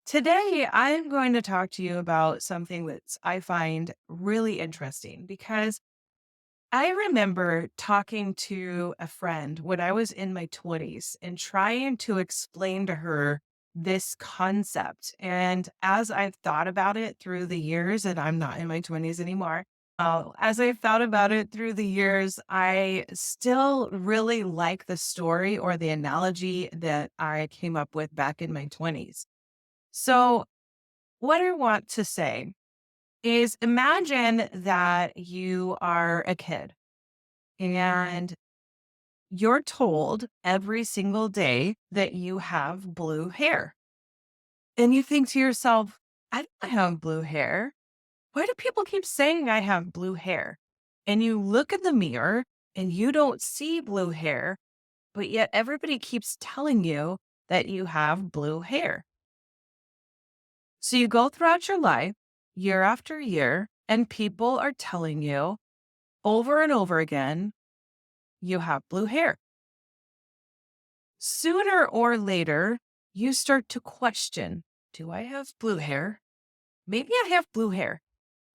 Today, I'm going to talk to you about something that I find really interesting because I remember talking to a friend when I was in my 20s and trying to explain to her this concept. And as I've thought about it through the years, and I'm not in my 20s anymore, as I've thought about it through the years, I still really like the story or the analogy that I came up with back in my 20s. So, what I want to say is imagine that you are a kid and you're told every single day that you have blue hair. And you think to yourself, I don't have blue hair. Why do people keep saying I have blue hair? And you look in the mirror and you don't see blue hair, but yet everybody keeps telling you that you have blue hair. So you go throughout your life, year after year, and people are telling you over and over again, you have blue hair. Sooner or later, you start to question, do I have blue hair? Maybe I have blue hair.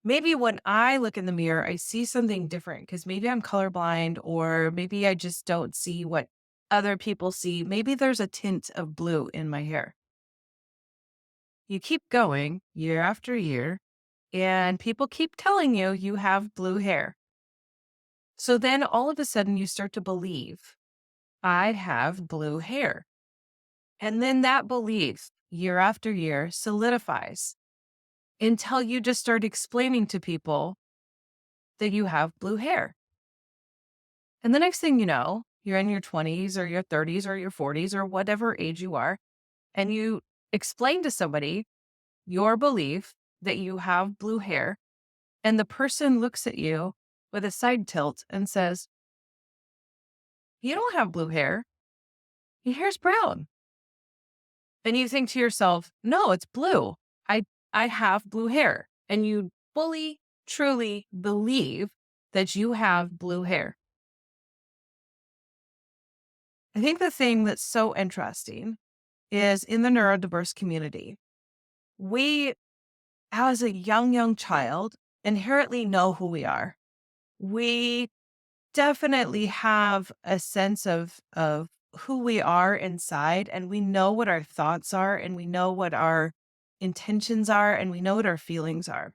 Maybe when I look in the mirror, I see something different because maybe I'm colorblind or maybe I just don't see what other people see. Maybe there's a tint of blue in my hair. You keep going year after year, and people keep telling you you have blue hair. So then all of a sudden you start to believe, I have blue hair. And then that belief year after year solidifies until you just start explaining to people that you have blue hair. And the next thing you know, you're in your 20s or your 30s or your 40s or whatever age you are, and you explain to somebody your belief that you have blue hair. And the person looks at you with a side tilt and says, you don't have blue hair. Your hair's brown. And you think to yourself, no, it's blue. I have blue hair. And you fully, truly believe that you have blue hair. I think the thing that's so interesting is in the neurodiverse community, we, as a young child, inherently know who we are. We definitely have a sense of who we are inside, and we know what our thoughts are, and we know what our intentions are, and we know what our feelings are.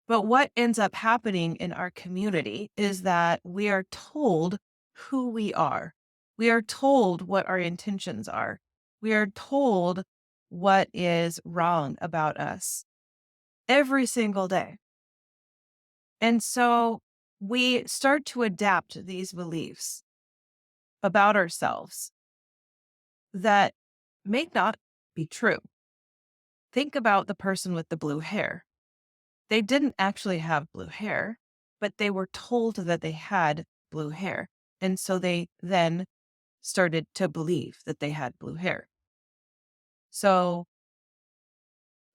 But what ends up happening in our community is that we are told who we are. We are told what our intentions are. We are told what is wrong about us every single day. And so we start to adapt these beliefs about ourselves that may not be true. Think about the person with the blue hair. They didn't actually have blue hair, but they were told that they had blue hair. And so they then started to believe that they had blue hair. So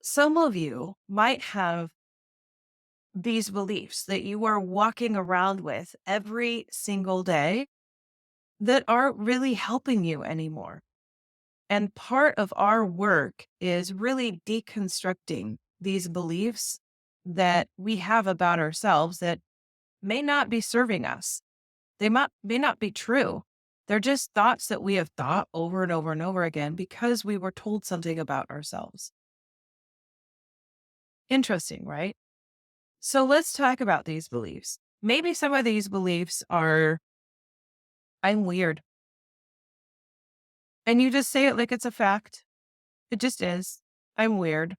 some of you might have these beliefs that you are walking around with every single day that aren't really helping you anymore. And part of our work is really deconstructing these beliefs that we have about ourselves that may not be serving us. May not be true. They're just thoughts that we have thought over and over and over again because we were told something about ourselves. Interesting, right? So let's talk about these beliefs. Maybe some of these beliefs are, I'm weird. And you just say it like it's a fact. It just is. I'm weird.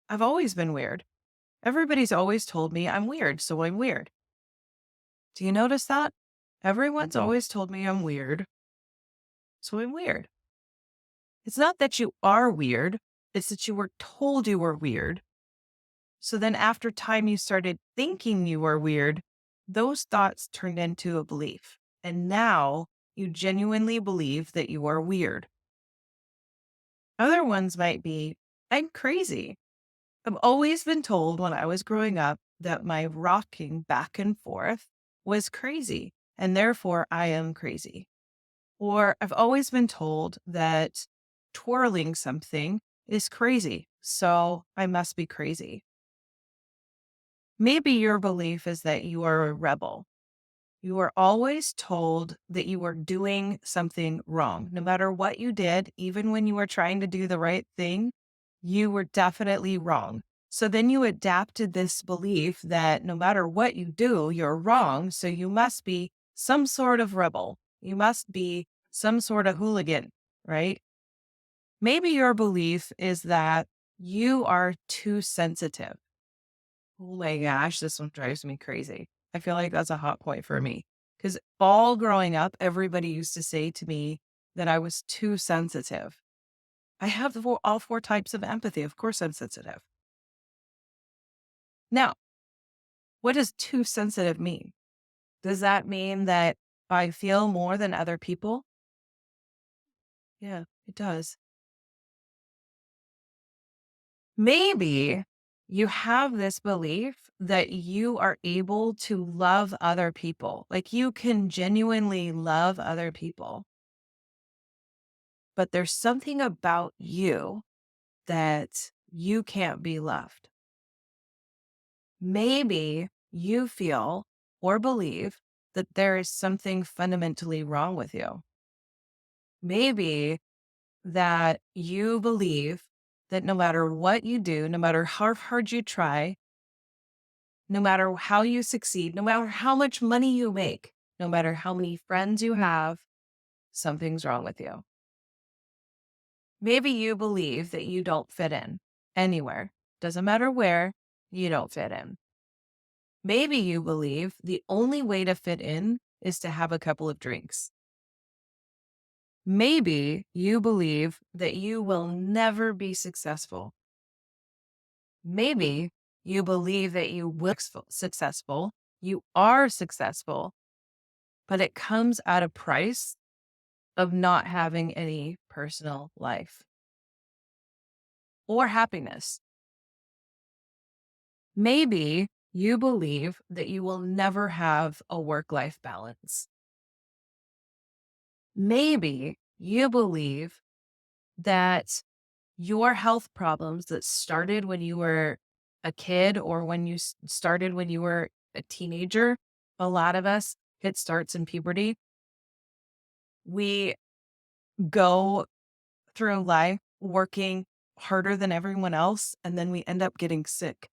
I've always been weird. Everybody's always told me I'm weird, so I'm weird. Do you notice that? Everyone's always told me I'm weird, so I'm weird. It's not that you are weird, it's that you were told you were weird. So then after time you started thinking you were weird, those thoughts turned into a belief. And now you genuinely believe that you are weird. Other ones might be, I'm crazy. I've always been told when I was growing up that my rocking back and forth was crazy, and therefore I am crazy. Or I've always been told that twirling something is crazy, so I must be crazy. Maybe your belief is that you are a rebel. You were always told that you were doing something wrong. No matter what you did, even when you were trying to do the right thing, you were definitely wrong. So then you adapted this belief that no matter what you do, you're wrong. So you must be some sort of rebel. You must be some sort of hooligan, right? Maybe your belief is that you are too sensitive. Oh my gosh, this one drives me crazy. I feel like that's a hot point for me because all growing up, everybody used to say to me that I was too sensitive. I have all four types of empathy. Of course, I'm sensitive. Now, what does too sensitive mean? Does that mean that I feel more than other people? Yeah, it does. Maybe you have this belief that you are able to love other people. Like you can genuinely love other people, but there's something about you that you can't be loved. Maybe you feel or believe that there is something fundamentally wrong with you. Maybe that you believe that no matter what you do, no matter how hard you try, no matter how you succeed, no matter how much money you make, no matter how many friends you have, something's wrong with you. Maybe you believe that you don't fit in anywhere. Doesn't matter where, you don't fit in. Maybe you believe the only way to fit in is to have a couple of drinks. Maybe you believe that you will never be successful. Maybe you believe that you will be successful, you are successful, but it comes at a price of not having any personal life or happiness. Maybe you believe that you will never have a work-life balance. Maybe you believe that your health problems that started when you were a kid or when you started when you were a teenager, a lot of us, it starts in puberty. We go through life working harder than everyone else, and then we end up getting sick.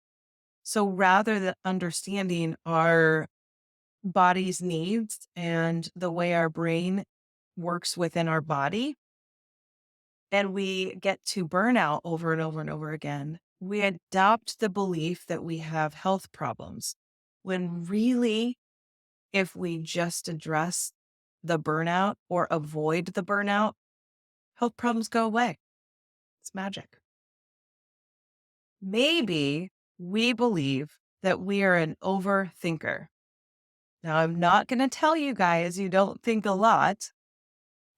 So rather than understanding our body's needs and the way our brain works within our body, and we get to burnout over and over and over again, we adopt the belief that we have health problems. When really, if we just address the burnout or avoid the burnout, health problems go away. It's magic. Maybe we believe that we are an overthinker. Now, I'm not going to tell you guys you don't think a lot,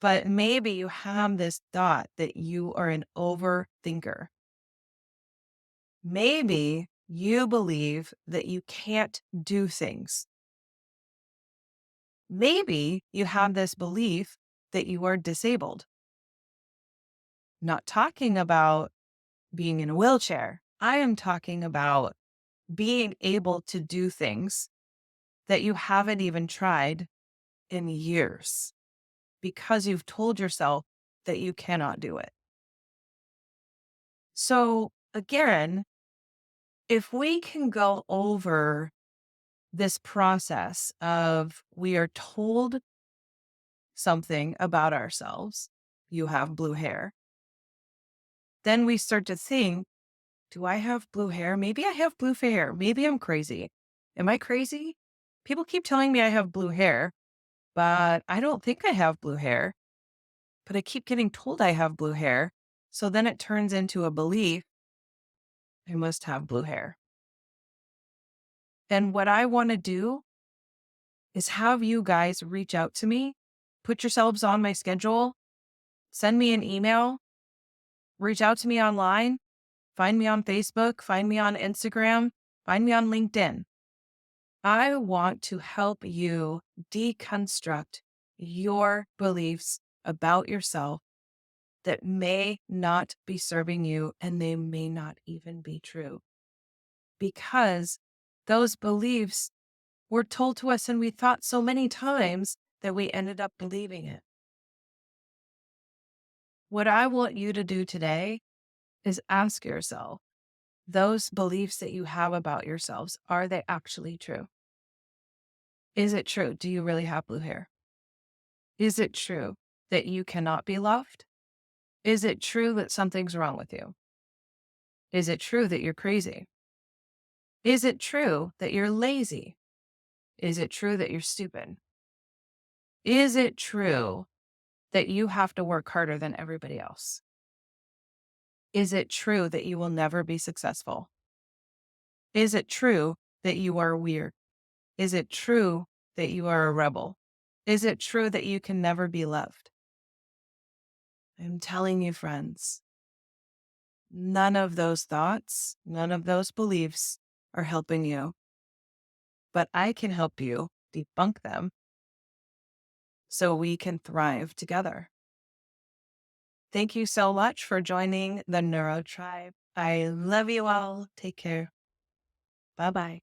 but maybe you have this thought that you are an overthinker. Maybe you believe that you can't do things. Maybe you have this belief that you are disabled. Not talking about being in a wheelchair. I am talking about being able to do things that you haven't even tried in years because you've told yourself that you cannot do it. So again, if we can go over this process of we are told something about ourselves, you have blue hair, then we start to think, do I have blue hair? Maybe I have blue hair. Maybe I'm crazy. Am I crazy? People keep telling me I have blue hair, but I don't think I have blue hair. But I keep getting told I have blue hair. So then it turns into a belief I must have blue hair. And what I want to do is have you guys reach out to me, put yourselves on my schedule, send me an email, reach out to me online, find me on Facebook, find me on Instagram, find me on LinkedIn. I want to help you deconstruct your beliefs about yourself that may not be serving you, and they may not even be true, because those beliefs were told to us and we thought so many times that we ended up believing it. What I want you to do today is ask yourself, those beliefs that you have about yourselves, are they actually true? Is it true? Do you really have blue hair? Is it true that you cannot be loved? Is it true that something's wrong with you? Is it true that you're crazy? Is it true that you're lazy? Is it true that you're stupid? Is it true that you have to work harder than everybody else? Is it true that you will never be successful? Is it true that you are weird? Is it true that you are a rebel? Is it true that you can never be loved? I'm telling you, friends, none of those thoughts, none of those beliefs are helping you, but I can help you debunk them so we can thrive together. Thank you so much for joining the NeuroTribe. I love you all. Take care. Bye-bye.